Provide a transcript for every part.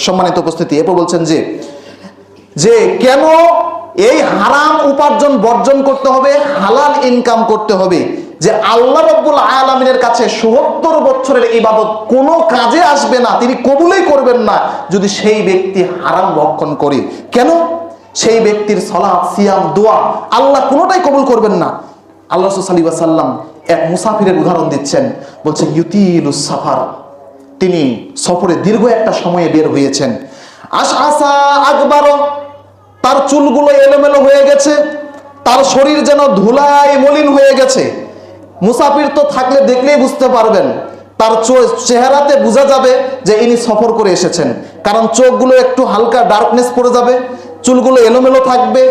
সম্মানিত উপস্থিতি, এরপর বলছেন যে কেন এই হারাম উপার্জন বর্জন করতে হবে, হালাল ইনকাম করতে হবে। যে আল্লাহ রাব্বুল আলামিনের কাছে ৭০ বছরের ইবাদত কোনো কাজে আসবে না, তিনি কবুলই করবেন না যদি সেই ব্যক্তি হারাম ভক্ষণ করে। কেন? সেই ব্যক্তির সালাত, সিয়াম, দোয়া আল্লাহ কোনোটাই কবুল করবেন না। আল্লাহ রাসূল সাল্লাল্লাহু আলাইহি ওয়াসাল্লাম এক মুসাফিরের উদাহরণ দিচ্ছেন, বলছেন ইউতিলুস সাফার, তিনি সফরে দীর্ঘ একটা সময়ে বের হয়েছেন। আশআসা আকবার, তার চুলগুলো এলোমেলো হয়ে গেছে, তার শরীর যেন ধুলায় মলিন হয়ে গেছে। মুসাফির তো থাকলে দেখলেই বুঝতে পারবেন, তার চেহারাতে বোঝা যাবে যে ইনি সফর করে এসেছেন, কারণ চোখগুলো একটু হালকা ডার্কনেস পড়ে যাবে, চুলগুলো এলোমেলো থাকবে,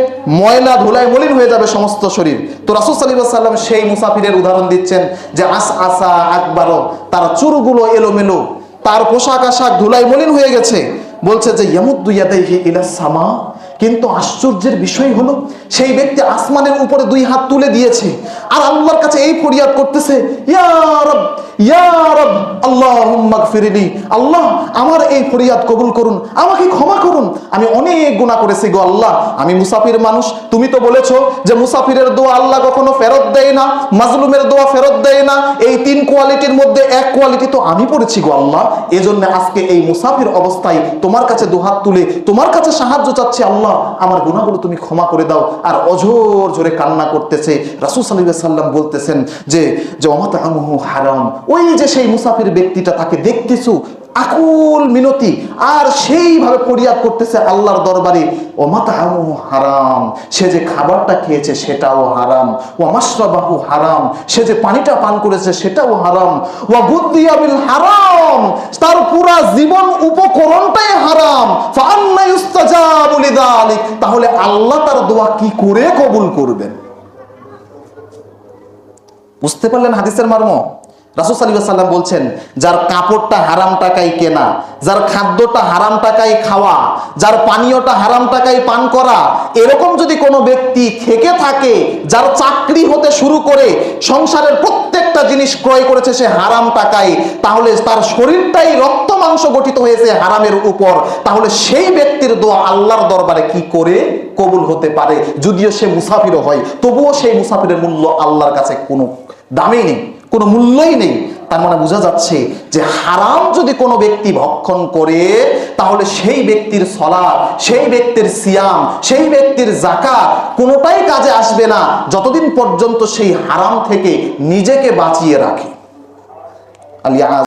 ময়লা ধুলায় মলিন হয়ে যাবে সমস্ত শরীর। তো রাসূল সাল্লাল্লাহু আলাইহি ওয়াসাল্লাম সেই মুসাফিরের উদাহরণ দিচ্ছেন যে আশআসা আকবার, তার চুলগুলো এলোমেলো, তার পোশাক আশাক ধুলায় মলিন হয়ে গেছে। বলছে যে ইয়ামুদ্দু ইয়াদাইহি ইলাস সামা, কিন্তু আশ্চর্যের বিষয় হলো সেই ব্যক্তি আসমানের উপরে 2 হাত তুলে দিয়েছে আর আল্লাহর কাছে এই ফরিয়াদ করতেছে, ইয়া রব, ইয়া রব, আল্লাহুম্মা গফিরলি, আল্লাহ আমার এই ফরিয়াদ কবুল করুন, আমাকে ক্ষমা করুন, আমি অনেক গুনাহ করেছি গো আল্লাহ, আমি মুসাফির মানুষ। তুমি তো বলেছো যে মুসাফিরের দোয়া আল্লাহ কখনো ফেরত দেয় না, মাজলুমের দোয়া ফেরত দেয় না, এই 3 কোয়ালিটির মধ্যে এক কোয়ালিটি তো আমি পড়েছি গো আল্লাহ, এজন্য আজকে এই মুসাফির অবস্থায় তোমার কাছে 2 হাত তুলে তোমার কাছে সাহায্য চাচ্ছি, আল্লাহ আমার গুনাহগুলো তুমি ক্ষমা করে দাও। আর অঝোর জোরে কান্না করতেছে। রাসূল সাল্লাল্লাহু আলাইহি ওয়াসাল্লাম বলতেছেন যে ওয়ামাতামুহু হারাম, ওই যে সেই মুসাফির ব্যক্তিটা, তাকে দেখতেছো আকুল মিনতি আর সেইভাবে ফরিয়াদ করতেছে আল্লাহর দরবারে, ওয়ামাতামুহু হারাম, সে যে খাবারটা খেয়েছে সেটাও হারাম, ওয়ামাশরাবাহু হারাম, সে যে পানিটা পান করেছে সেটাও হারাম, ওয়াগুদ্দিয়া বিল হারাম, তার পুরা জীবন উপকরণটাই হারাম। ফাআন্না ইউস্তাজাবু লিযালিক, তাহলে আল্লাহ তার দোয়া কি করে কবুল করবেন? বুঝতে পারলেন হাদিসের মর্ম? রাসূল সাল্লাল্লাহু আলাইহি ওয়াসাল্লাম বলছেন, যার কাপড়টা হারাম টাকায় কেনা, যার খাদ্যটা হারাম টাকায় খাওয়া, যার পানীয়টা হারাম টাকায় পান করা, এরকম যদি কোনো ব্যক্তি থেকে থাকে, যার চাকরি হতে শুরু করে সংসারের প্রত্যেকটা জিনিস ক্রয় করেছে সে হারাম টাকায়, তাহলে তার শরীরটাই রক্ত মাংস গঠিত হয়েছে হারামের উপর, তাহলে সেই ব্যক্তির দোয়া আল্লাহর দরবারে কি করে কবুল হতে পারে? যদিও সে মুসাফিরও হয়, তবুও সেই মুসাফিরের মূল্য আল্লাহর কাছে কোনো দামই নেই, কোনো মূল্যই নেই। তার মানে বোঝা যাচ্ছে যে হারাম যদি কোনো ব্যক্তি ভক্ষণ করে, তাহলে সেই ব্যক্তির সালাত, সেই ব্যক্তির সিয়াম, সেই ব্যক্তির যাকাত কোনোটাই কাজে আসবে না যতদিন পর্যন্ত সেই হারাম থেকে নিজেকে বাঁচিয়ে রাখে।